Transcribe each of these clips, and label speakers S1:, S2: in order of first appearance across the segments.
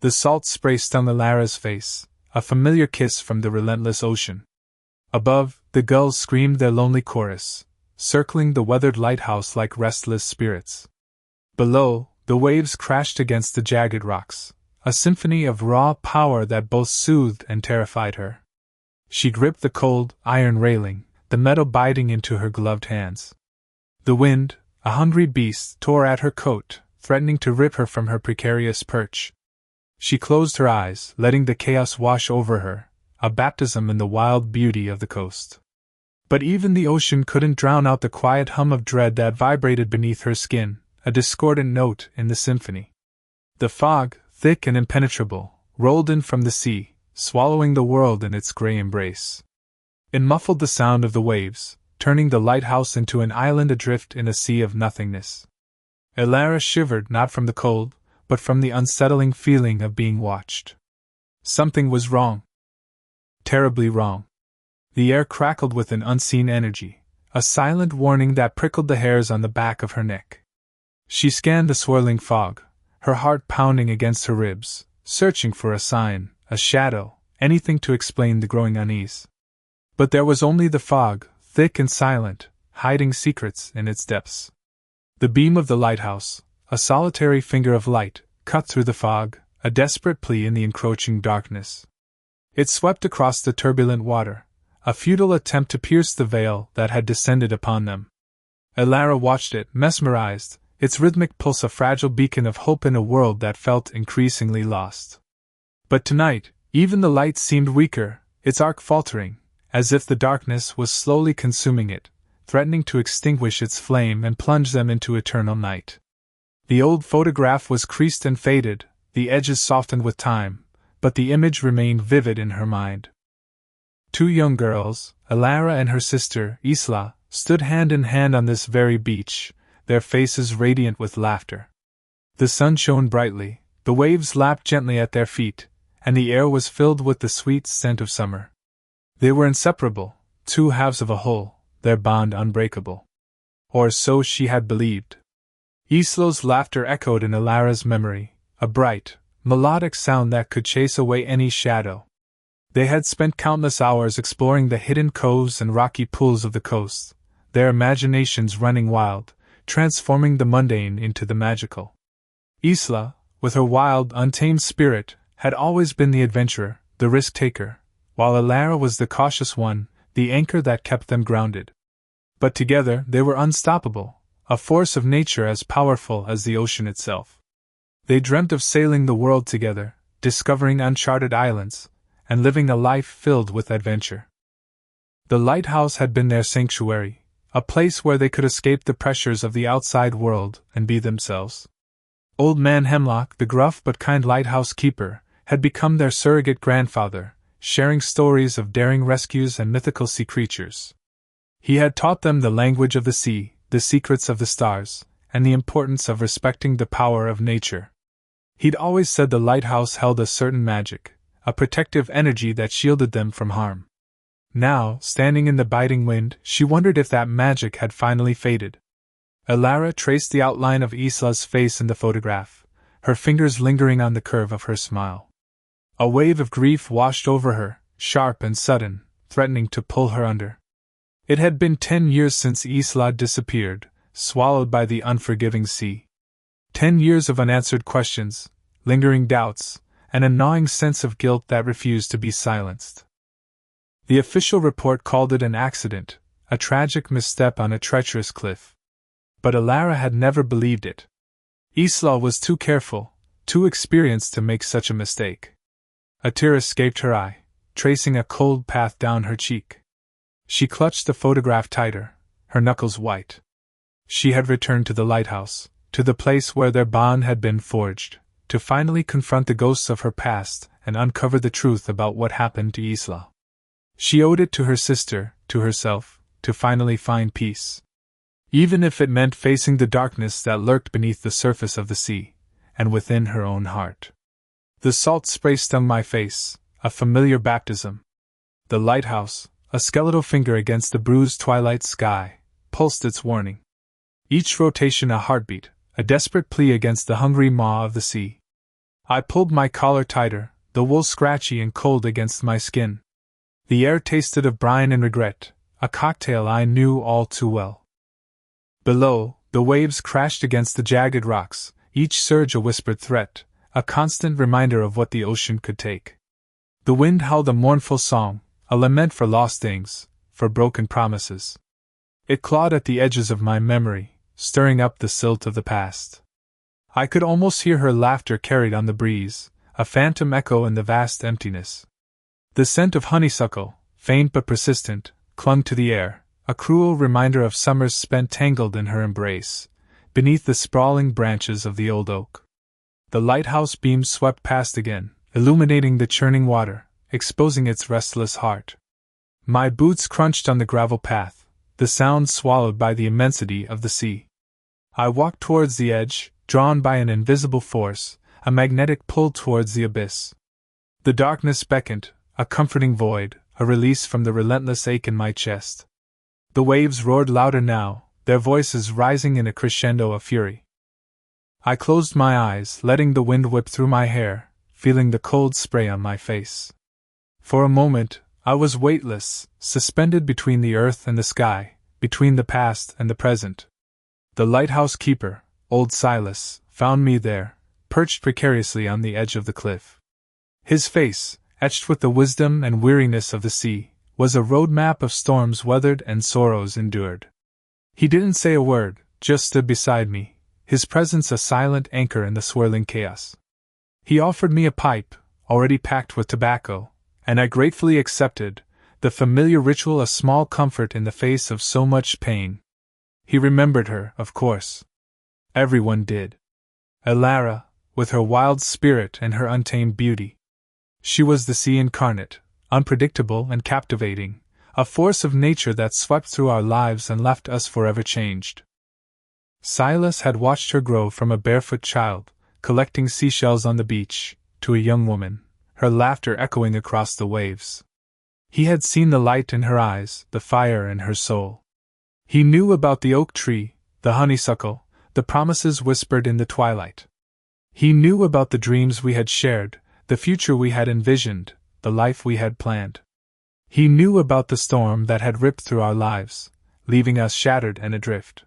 S1: The salt spray stung Alara's face, a familiar kiss from the relentless ocean. Above, the gulls screamed their lonely chorus, circling the weathered lighthouse like restless spirits. Below, the waves crashed against the jagged rocks, a symphony of raw power that both soothed and terrified her. She gripped the cold, iron railing, the metal biting into her gloved hands. The wind, a hungry beast, tore at her coat, threatening to rip her from her precarious perch. She closed her eyes, letting the chaos wash over her, a baptism in the wild beauty of the coast. But even the ocean couldn't drown out the quiet hum of dread that vibrated beneath her skin, a discordant note in the symphony. The fog, thick and impenetrable, rolled in from the sea, swallowing the world in its grey embrace. It muffled the sound of the waves, turning the lighthouse into an island adrift in a sea of nothingness. Alara shivered not from the cold, but from the unsettling feeling of being watched. Something was wrong. Terribly wrong. The air crackled with an unseen energy, a silent warning that prickled the hairs on the back of her neck. She scanned the swirling fog, her heart pounding against her ribs, searching for a sign, a shadow, anything to explain the growing unease. But there was only the fog, thick and silent, hiding secrets in its depths. The beam of the lighthouse, a solitary finger of light, cut through the fog, a desperate plea in the encroaching darkness. It swept across the turbulent water, a futile attempt to pierce the veil that had descended upon them. Alara watched it, mesmerized, its rhythmic pulse a fragile beacon of hope in a world that felt increasingly lost. But tonight, even the light seemed weaker, its arc faltering, as if the darkness was slowly consuming it, threatening to extinguish its flame and plunge them into eternal night. The old photograph was creased and faded, the edges softened with time, but the image remained vivid in her mind. Two young girls, Alara and her sister, Isla, stood hand in hand on this very beach, their faces radiant with laughter. The sun shone brightly, the waves lapped gently at their feet, and the air was filled with the sweet scent of summer. They were inseparable, two halves of a whole, their bond unbreakable. Or so she had believed. Isla's laughter echoed in Alara's memory, a bright, melodic sound that could chase away any shadow. They had spent countless hours exploring the hidden coves and rocky pools of the coast, their imaginations running wild, transforming the mundane into the magical. Isla, with her wild, untamed spirit, had always been the adventurer, the risk-taker, while Alara was the cautious one, the anchor that kept them grounded. But together they were unstoppable, a force of nature as powerful as the ocean itself. They dreamt of sailing the world together, discovering uncharted islands, and living a life filled with adventure. The lighthouse had been their sanctuary, a place where they could escape the pressures of the outside world and be themselves. Old Man Hemlock, the gruff but kind lighthouse keeper, had become their surrogate grandfather, sharing stories of daring rescues and mythical sea creatures. He had taught them the language of the sea, the secrets of the stars, and the importance of respecting the power of nature. He'd always said the lighthouse held a certain magic, a protective energy that shielded them from harm. Now, standing in the biting wind, she wondered if that magic had finally faded. Alara traced the outline of Isla's face in the photograph, her fingers lingering on the curve of her smile. A wave of grief washed over her, sharp and sudden, threatening to pull her under. It had been 10 years since Isla disappeared, swallowed by the unforgiving sea. 10 years of unanswered questions, lingering doubts, and a gnawing sense of guilt that refused to be silenced. The official report called it an accident, a tragic misstep on a treacherous cliff. But Alara had never believed it. Isla was too careful, too experienced to make such a mistake. A tear escaped her eye, tracing a cold path down her cheek. She clutched the photograph tighter, her knuckles white. She had returned to the lighthouse, to the place where their bond had been forged, to finally confront the ghosts of her past and uncover the truth about what happened to Isla. She owed it to her sister, to herself, to finally find peace. Even if it meant facing the darkness that lurked beneath the surface of the sea, and within her own heart. The salt spray stung my face, a familiar baptism. The lighthouse, a skeletal finger against the bruised twilight sky, pulsed its warning. Each rotation a heartbeat, a desperate plea against the hungry maw of the sea. I pulled my collar tighter, the wool scratchy and cold against my skin. The air tasted of brine and regret, a cocktail I knew all too well. Below, the waves crashed against the jagged rocks, each surge a whispered threat, a constant reminder of what the ocean could take. The wind howled a mournful song, a lament for lost things, for broken promises. It clawed at the edges of my memory, stirring up the silt of the past. I could almost hear her laughter carried on the breeze, a phantom echo in the vast emptiness. The scent of honeysuckle, faint but persistent, clung to the air, a cruel reminder of summers spent tangled in her embrace, beneath the sprawling branches of the old oak. The lighthouse beams swept past again, illuminating the churning water, exposing its restless heart. My boots crunched on the gravel path, the sound swallowed by the immensity of the sea. I walked towards the edge, drawn by an invisible force, a magnetic pull towards the abyss. The darkness beckoned, a comforting void, a release from the relentless ache in my chest. The waves roared louder now, their voices rising in a crescendo of fury. I closed my eyes, letting the wind whip through my hair, feeling the cold spray on my face. For a moment, I was weightless, suspended between the earth and the sky, between the past and the present. The lighthouse keeper, old Silas, found me there, perched precariously on the edge of the cliff. His face, etched with the wisdom and weariness of the sea, was a road map of storms weathered and sorrows endured. He didn't say a word, just stood beside me, his presence a silent anchor in the swirling chaos. He offered me a pipe, already packed with tobacco, and I gratefully accepted, the familiar ritual a small comfort in the face of so much pain. He remembered her, of course. Everyone did. Elara, with her wild spirit and her untamed beauty. She was the sea incarnate, unpredictable and captivating, a force of nature that swept through our lives and left us forever changed. Silas had watched her grow from a barefoot child, collecting seashells on the beach, to a young woman, her laughter echoing across the waves. He had seen the light in her eyes, the fire in her soul. He knew about the oak tree, the honeysuckle, the promises whispered in the twilight. He knew about the dreams we had shared, the future we had envisioned, the life we had planned. He knew about the storm that had ripped through our lives, leaving us shattered and adrift.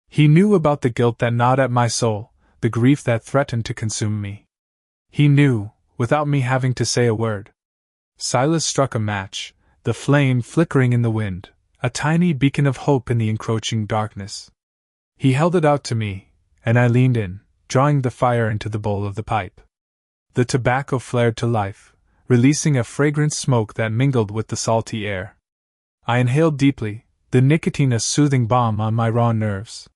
S1: He knew about the guilt that gnawed at my soul, the grief that threatened to consume me. He knew, without me having to say a word. Silas struck a match, the flame flickering in the wind, a tiny beacon of hope in the encroaching darkness. He held it out to me, and I leaned in, drawing the fire into the bowl of the pipe. The tobacco flared to life, releasing a fragrant smoke that mingled with the salty air. I inhaled deeply, the nicotine a soothing balm on my raw nerves.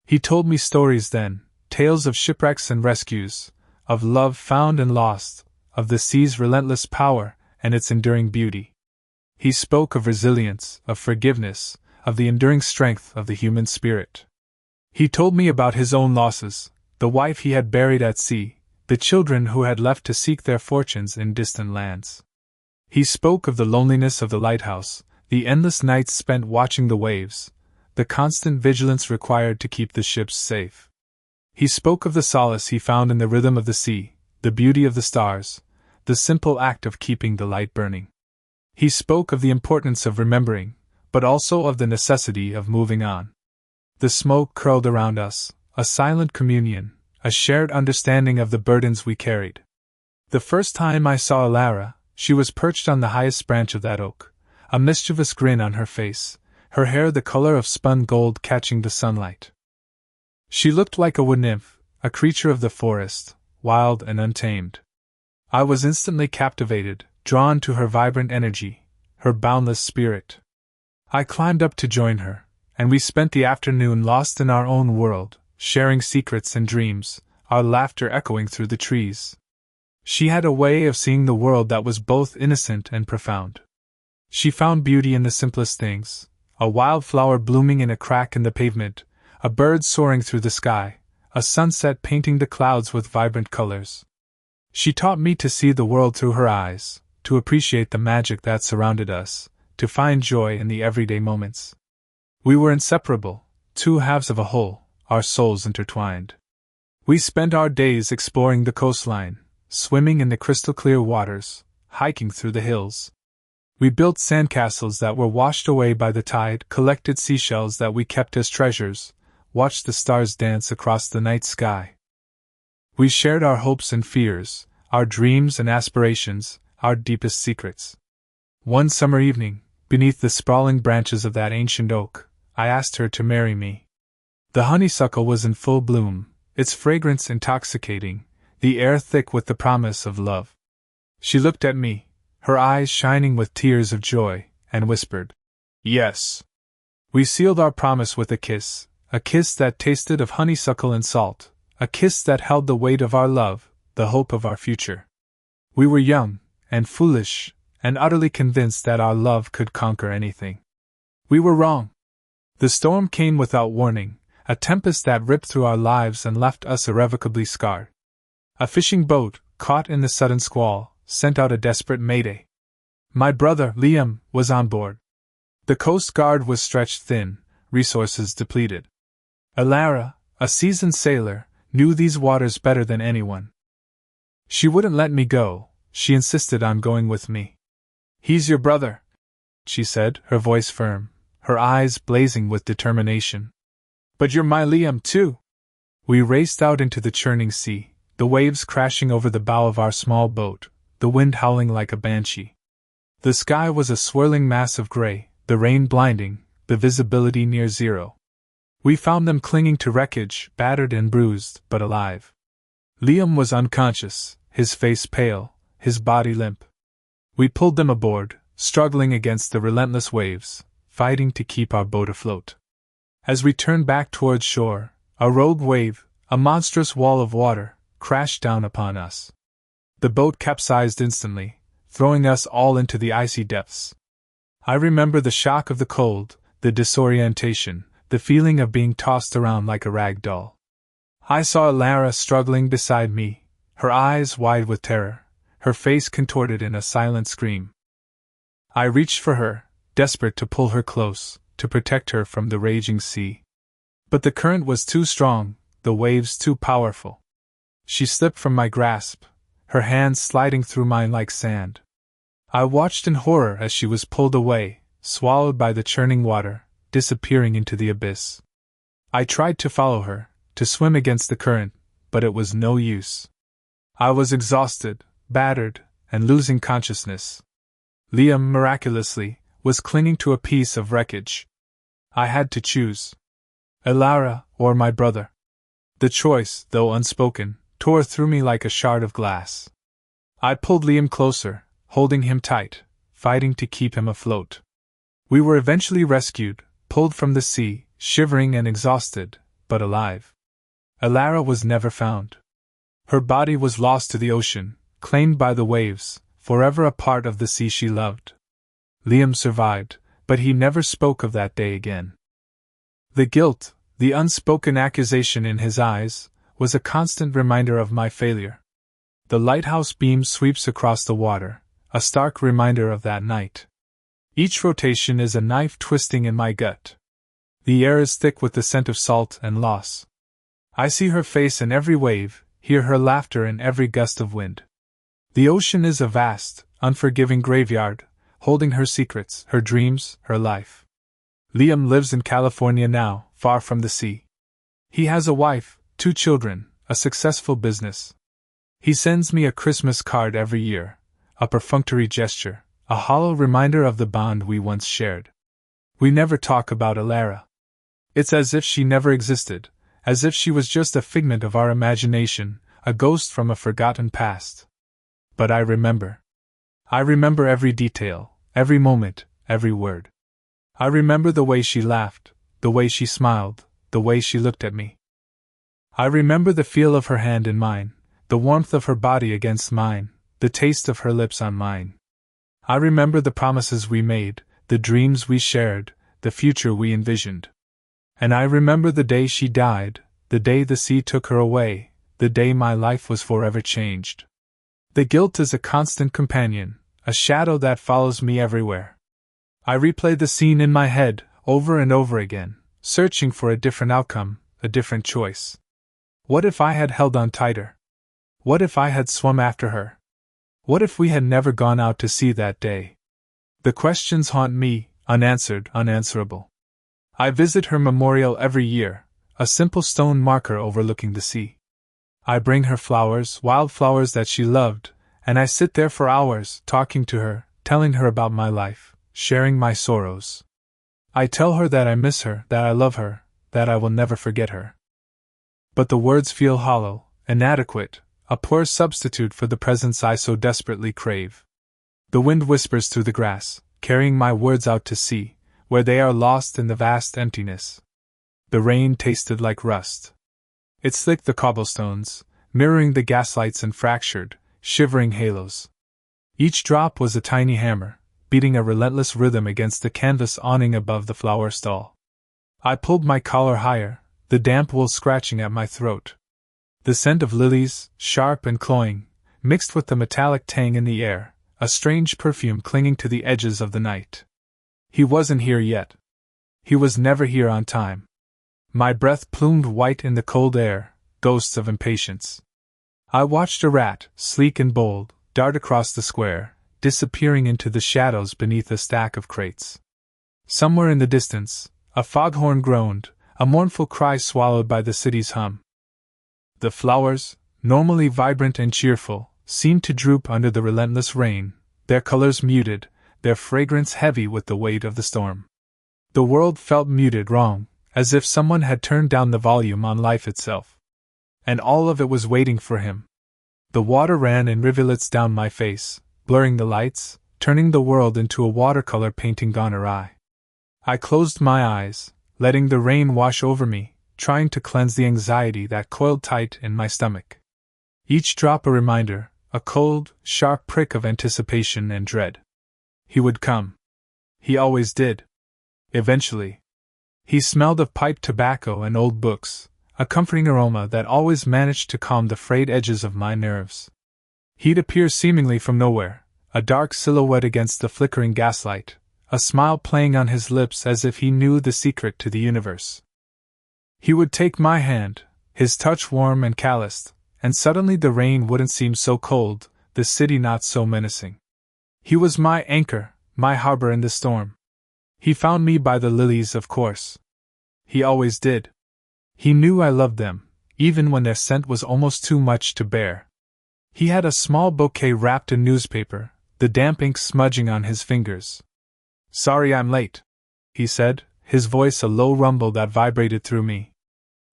S1: He told me stories then, tales of shipwrecks and rescues, of love found and lost, of the sea's relentless power and its enduring beauty. He spoke of resilience, of forgiveness, of the enduring strength of the human spirit. He told me about his own losses, the wife he had buried at sea, the children who had left to seek their fortunes in distant lands. He spoke of the loneliness of the lighthouse, the endless nights spent watching the waves, the constant vigilance required to keep the ships safe. He spoke of the solace he found in the rhythm of the sea, the beauty of the stars, the simple act of keeping the light burning. He spoke of the importance of remembering, but also of the necessity of moving on. The smoke curled around us, a silent communion, a shared understanding of the burdens we carried. The first time I saw Elara, she was perched on the highest branch of that oak, a mischievous grin on her face, her hair the color of spun gold catching the sunlight. She looked like a wood nymph, a creature of the forest, wild and untamed. I was instantly captivated, drawn to her vibrant energy, her boundless spirit. I climbed up to join her, and we spent the afternoon lost in our own world, sharing secrets and dreams, our laughter echoing through the trees. She had a way of seeing the world that was both innocent and profound. She found beauty in the simplest things, a wildflower blooming in a crack in the pavement, a bird soaring through the sky, a sunset painting the clouds with vibrant colors. She taught me to see the world through her eyes, to appreciate the magic that surrounded us, to find joy in the everyday moments. We were inseparable, two halves of a whole, our souls intertwined. We spent our days exploring the coastline, swimming in the crystal-clear waters, hiking through the hills. We built sandcastles that were washed away by the tide, collected seashells that we kept as treasures, watched the stars dance across the night sky. We shared our hopes and fears, our dreams and aspirations, our deepest secrets. One summer evening, beneath the sprawling branches of that ancient oak, I asked her to marry me. The honeysuckle was in full bloom, its fragrance intoxicating, the air thick with the promise of love. She looked at me, her eyes shining with tears of joy, and whispered, "Yes." We sealed our promise with a kiss that tasted of honeysuckle and salt, a kiss that held the weight of our love, the hope of our future. We were young, and foolish, and utterly convinced that our love could conquer anything. We were wrong. The storm came without warning, a tempest that ripped through our lives and left us irrevocably scarred. A fishing boat, caught in the sudden squall, sent out a desperate mayday. My brother, Liam, was on board. The Coast Guard was stretched thin, resources depleted. Alara, a seasoned sailor, knew these waters better than anyone. She wouldn't let me go, she insisted on going with me. "He's your brother," she said, her voice firm, her eyes blazing with determination. "But you're my Liam, too." We raced out into the churning sea, the waves crashing over the bow of our small boat, the wind howling like a banshee. The sky was a swirling mass of gray, the rain blinding, the visibility near zero. We found them clinging to wreckage, battered and bruised, but alive. Liam was unconscious, his face pale, his body limp. We pulled them aboard, struggling against the relentless waves, fighting to keep our boat afloat. As we turned back towards shore, a rogue wave, a monstrous wall of water, crashed down upon us. The boat capsized instantly, throwing us all into the icy depths. I remember the shock of the cold, the disorientation, the feeling of being tossed around like a rag doll. I saw Alara struggling beside me, her eyes wide with terror, her face contorted in a silent scream. I reached for her, desperate to pull her close, to protect her from the raging sea. But the current was too strong, the waves too powerful. She slipped from my grasp, her hands sliding through mine like sand. I watched in horror as she was pulled away, swallowed by the churning water, disappearing into the abyss. I tried to follow her, to swim against the current, but it was no use. I was exhausted, battered, and losing consciousness. Liam, miraculously, was clinging to a piece of wreckage. I had to choose. Alara, or my brother. The choice, though unspoken, tore through me like a shard of glass. I pulled Liam closer, holding him tight, fighting to keep him afloat. We were eventually rescued, pulled from the sea, shivering and exhausted, but alive. Alara was never found. Her body was lost to the ocean, claimed by the waves, forever a part of the sea she loved. Liam survived, but he never spoke of that day again. The guilt, the unspoken accusation in his eyes, was a constant reminder of my failure. The lighthouse beam sweeps across the water, a stark reminder of that night. Each rotation is a knife twisting in my gut. The air is thick with the scent of salt and loss. I see her face in every wave, hear her laughter in every gust of wind. The ocean is a vast, unforgiving graveyard, holding her secrets, her dreams, her life. Liam lives in California now, far from the sea. He has a wife, 2 children, a successful business. He sends me a Christmas card every year, a perfunctory gesture, a hollow reminder of the bond we once shared. We never talk about Alara. It's as if she never existed, as if she was just a figment of our imagination, a ghost from a forgotten past. But I remember. I remember every detail, every moment, every word. I remember the way she laughed, the way she smiled, the way she looked at me. I remember the feel of her hand in mine, the warmth of her body against mine, the taste of her lips on mine. I remember the promises we made, the dreams we shared, the future we envisioned. And I remember the day she died, the day the sea took her away, the day my life was forever changed. The guilt is a constant companion, a shadow that follows me everywhere. I replay the scene in my head, over and over again, searching for a different outcome, a different choice. What if I had held on tighter? What if I had swum after her? What if we had never gone out to sea that day? The questions haunt me, unanswered, unanswerable. I visit her memorial every year, a simple stone marker overlooking the sea. I bring her flowers, wildflowers that she loved, and I sit there for hours, talking to her, telling her about my life, sharing my sorrows. I tell her that I miss her, that I love her, that I will never forget her. But the words feel hollow, inadequate, a poor substitute for the presence I so desperately crave. The wind whispers through the grass, carrying my words out to sea, where they are lost in the vast emptiness. The rain tasted like rust. It slicked the cobblestones, mirroring the gaslights and fractured, shivering halos. Each drop was a tiny hammer, beating a relentless rhythm against the canvas awning above the flower stall. I pulled my collar higher, the damp wool scratching at my throat. The scent of lilies, sharp and cloying, mixed with the metallic tang in the air, a strange perfume clinging to the edges of the night. He wasn't here yet. He was never here on time. My breath plumed white in the cold air, ghosts of impatience. I watched a rat, sleek and bold, dart across the square, disappearing into the shadows beneath a stack of crates. Somewhere in the distance, a foghorn groaned, a mournful cry swallowed by the city's hum. The flowers, normally vibrant and cheerful, seemed to droop under the relentless rain, their colors muted, their fragrance heavy with the weight of the storm. The world felt muted wrong, as if someone had turned down the volume on life itself. And all of it was waiting for him. The water ran in rivulets down my face, blurring the lights, turning the world into a watercolor painting gone awry. I closed my eyes, letting the rain wash over me, trying to cleanse the anxiety that coiled tight in my stomach. Each drop a reminder, a cold, sharp prick of anticipation and dread. He would come. He always did. Eventually. He smelled of pipe tobacco and old books, a comforting aroma that always managed to calm the frayed edges of my nerves. He'd appear seemingly from nowhere, a dark silhouette against the flickering gaslight, a smile playing on his lips as if he knew the secret to the universe. He would take my hand, his touch warm and calloused, and suddenly the rain wouldn't seem so cold, the city not so menacing. He was my anchor, my harbor in the storm. He found me by the lilies, of course. He always did. He knew I loved them, even when their scent was almost too much to bear. He had a small bouquet wrapped in newspaper, the damp ink smudging on his fingers. "Sorry I'm late," he said, his voice a low rumble that vibrated through me.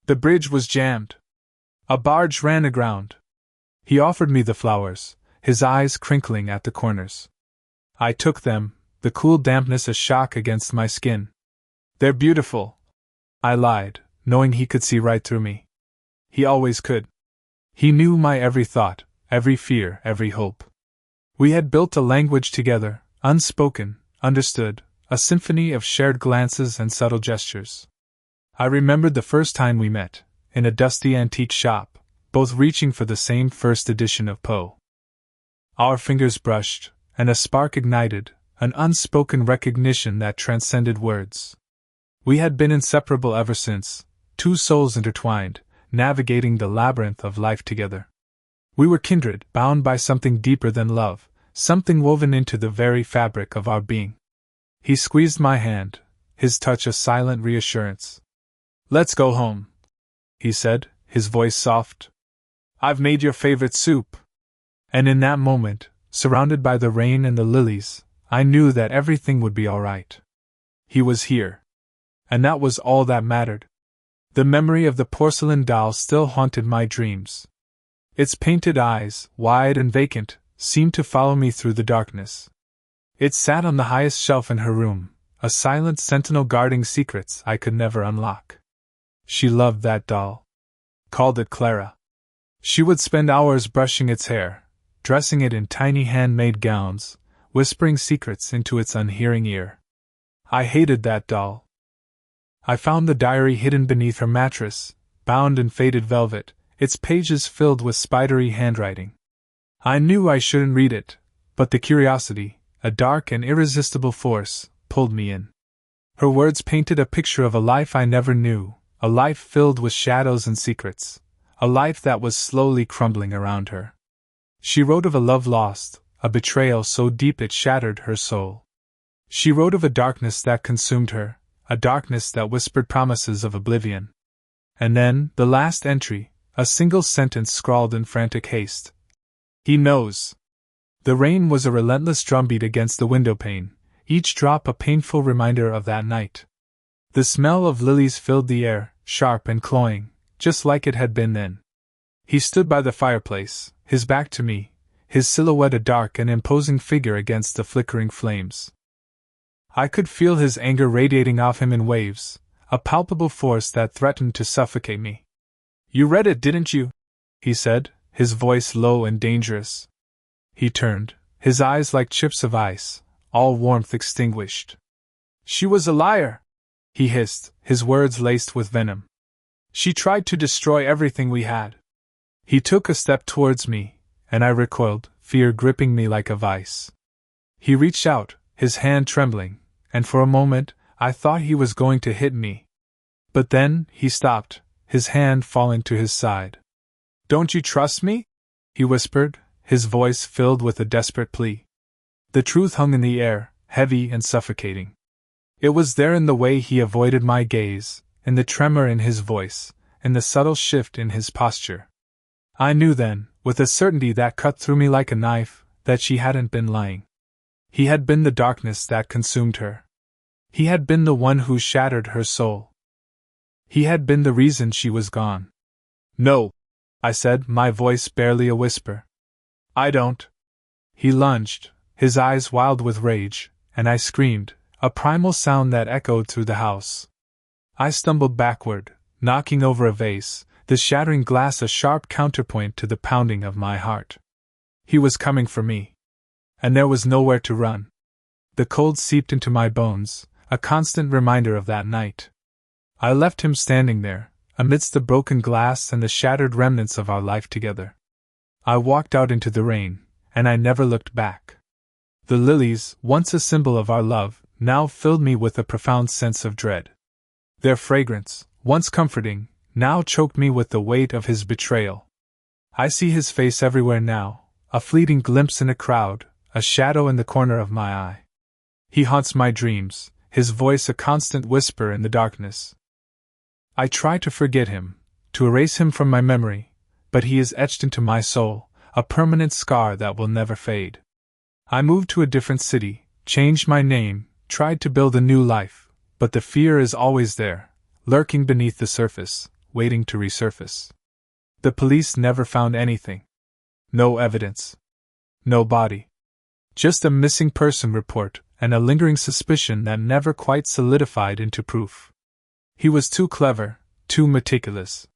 S1: "The bridge was jammed. A barge ran aground." He offered me the flowers, his eyes crinkling at the corners. I took them, the cool dampness a shock against my skin. "They're beautiful," I lied, knowing he could see right through me. He always could. He knew my every thought, every fear, every hope. We had built a language together, unspoken, understood, a symphony of shared glances and subtle gestures. I remembered the first time we met, in a dusty antique shop, both reaching for the same first edition of Poe. Our fingers brushed, and a spark ignited, an unspoken recognition that transcended words. We had been inseparable ever since, two souls intertwined, navigating the labyrinth of life together. We were kindred, bound by something deeper than love, something woven into the very fabric of our being. He squeezed my hand, his touch a silent reassurance. "Let's go home," he said, his voice soft. "I've made your favorite soup." And in that moment, surrounded by the rain and the lilies, I knew that everything would be all right. He was here. And that was all that mattered. The memory of the porcelain doll still haunted my dreams. Its painted eyes, wide and vacant, seemed to follow me through the darkness. It sat on the highest shelf in her room, a silent sentinel guarding secrets I could never unlock. She loved that doll. Called it Clara. She would spend hours brushing its hair, dressing it in tiny handmade gowns, whispering secrets into its unhearing ear. I hated that doll. I found the diary hidden beneath her mattress, bound in faded velvet, its pages filled with spidery handwriting. I knew I shouldn't read it, but the curiosity, a dark and irresistible force, pulled me in. Her words painted a picture of a life I never knew, a life filled with shadows and secrets, a life that was slowly crumbling around her. She wrote of a love lost, a betrayal so deep it shattered her soul. She wrote of a darkness that consumed her, a darkness that whispered promises of oblivion. And then, the last entry, a single sentence scrawled in frantic haste. He knows. The rain was a relentless drumbeat against the windowpane, each drop a painful reminder of that night. The smell of lilies filled the air, sharp and cloying, just like it had been then. He stood by the fireplace, his back to me, his silhouette a dark and imposing figure against the flickering flames. I could feel his anger radiating off him in waves, a palpable force that threatened to suffocate me. "You read it, didn't you?" he said, his voice low and dangerous. He turned, his eyes like chips of ice, all warmth extinguished. "She was a liar," he hissed, his words laced with venom. "She tried to destroy everything we had." He took a step towards me, and I recoiled, fear gripping me like a vice. He reached out, his hand trembling, and for a moment, I thought he was going to hit me. But then, he stopped, his hand falling to his side. "Don't you trust me?" he whispered, his voice filled with a desperate plea. The truth hung in the air, heavy and suffocating. It was there in the way he avoided my gaze, in the tremor in his voice, in the subtle shift in his posture. I knew then, with a certainty that cut through me like a knife, that she hadn't been lying. He had been the darkness that consumed her. He had been the one who shattered her soul. He had been the reason she was gone. "No," I said, my voice barely a whisper. "I don't." He lunged, his eyes wild with rage, and I screamed, a primal sound that echoed through the house. I stumbled backward, knocking over a vase, the shattering glass a sharp counterpoint to the pounding of my heart. He was coming for me. And there was nowhere to run. The cold seeped into my bones, a constant reminder of that night. I left him standing there, amidst the broken glass and the shattered remnants of our life together. I walked out into the rain, and I never looked back. The lilies, once a symbol of our love, now filled me with a profound sense of dread. Their fragrance, once comforting, now choked me with the weight of his betrayal. I see his face everywhere now, a fleeting glimpse in a crowd, a shadow in the corner of my eye. He haunts my dreams, his voice a constant whisper in the darkness. I try to forget him, to erase him from my memory, but he is etched into my soul, a permanent scar that will never fade. I moved to a different city, changed my name, tried to build a new life, but the fear is always there, lurking beneath the surface, waiting to resurface. The police never found anything. No evidence. No body. Just a missing person report, and a lingering suspicion that never quite solidified into proof. He was too clever, too meticulous.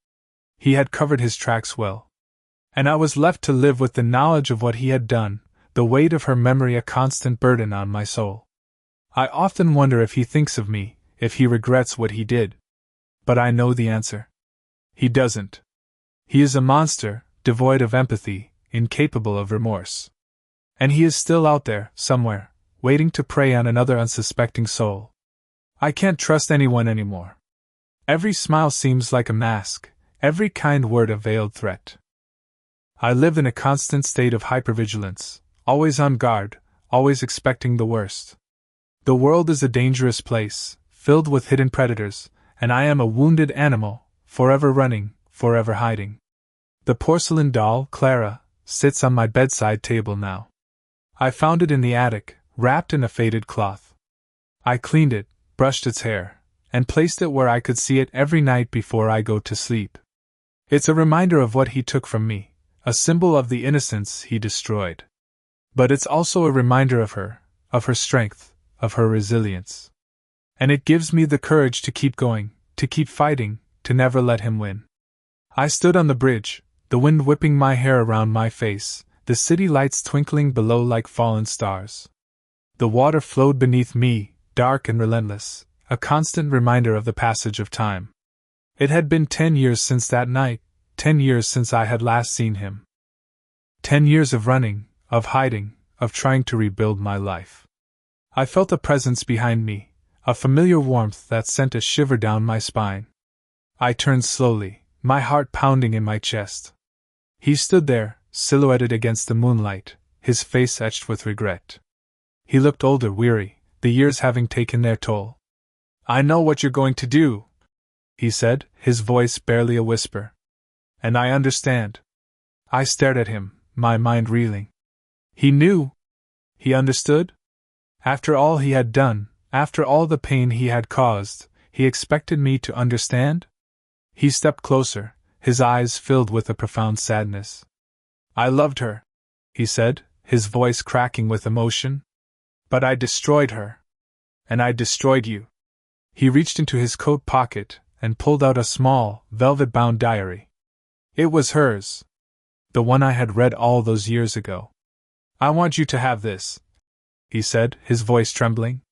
S1: He had covered his tracks well. And I was left to live with the knowledge of what he had done, the weight of her memory a constant burden on my soul. I often wonder if he thinks of me, if he regrets what he did. But I know the answer. He doesn't. He is a monster, devoid of empathy, incapable of remorse. And he is still out there, somewhere, waiting to prey on another unsuspecting soul. I can't trust anyone anymore. Every smile seems like a mask, every kind word a veiled threat. I live in a constant state of hypervigilance, always on guard, always expecting the worst. The world is a dangerous place, filled with hidden predators, and I am a wounded animal, forever running, forever hiding. The porcelain doll, Clara, sits on my bedside table now. I found it in the attic, wrapped in a faded cloth. I cleaned it, brushed its hair, and placed it where I could see it every night before I go to sleep. It's a reminder of what he took from me, a symbol of the innocence he destroyed. But it's also a reminder of her strength, of her resilience. And it gives me the courage to keep going, to keep fighting, to never let him win. I stood on the bridge, the wind whipping my hair around my face, the city lights twinkling below like fallen stars. The water flowed beneath me, dark and relentless, a constant reminder of the passage of time. It had been 10 years since that night, 10 years since I had last seen him. 10 years of running, of hiding, of trying to rebuild my life. I felt a presence behind me, a familiar warmth that sent a shiver down my spine. I turned slowly, my heart pounding in my chest. He stood there, silhouetted against the moonlight, his face etched with regret. He looked older, weary, the years having taken their toll. "I know what you're going to do," he said, his voice barely a whisper. "And I understand." I stared at him, my mind reeling. He knew? He understood? After all he had done, after all the pain he had caused, he expected me to understand? He stepped closer, his eyes filled with a profound sadness. "I loved her," he said, his voice cracking with emotion. "But I destroyed her. And I destroyed you." He reached into his coat pocket and pulled out a small, velvet-bound diary. It was hers. The one I had read all those years ago. "I want you to have this," he said, his voice trembling.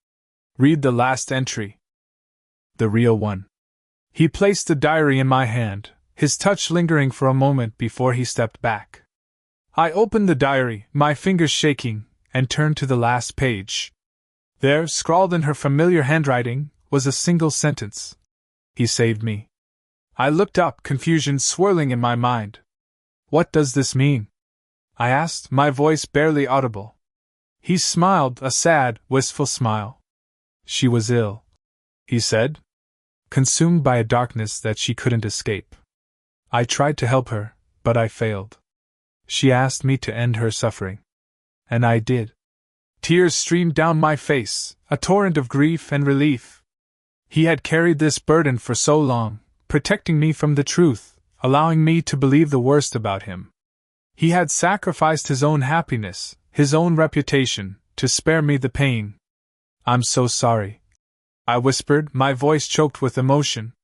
S1: "Read the last entry. The real one." He placed the diary in my hand, his touch lingering for a moment before he stepped back. I opened the diary, my fingers shaking, and turned to the last page. There, scrawled in her familiar handwriting, was a single sentence. "He saved me." I looked up, confusion swirling in my mind. "What does this mean?" I asked, my voice barely audible. He smiled, a sad, wistful smile. "She was ill," he said, "consumed by a darkness that she couldn't escape. I tried to help her, but I failed. She asked me to end her suffering. And I did." Tears streamed down my face, a torrent of grief and relief. He had carried this burden for so long, protecting me from the truth, allowing me to believe the worst about him. He had sacrificed his own happiness, his own reputation, to spare me the pain. "I'm so sorry," I whispered, my voice choked with emotion.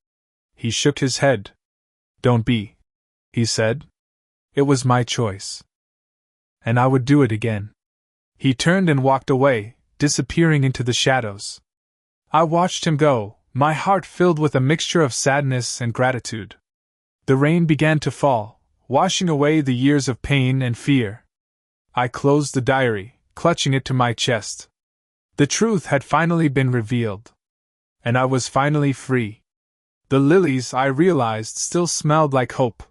S1: He shook his head. "Don't be," he said. "It was my choice. And I would do it again." He turned and walked away, disappearing into the shadows. I watched him go, my heart filled with a mixture of sadness and gratitude. The rain began to fall, washing away the years of pain and fear. I closed the diary, clutching it to my chest. The truth had finally been revealed. And I was finally free. The lilies, I realized, still smelled like hope.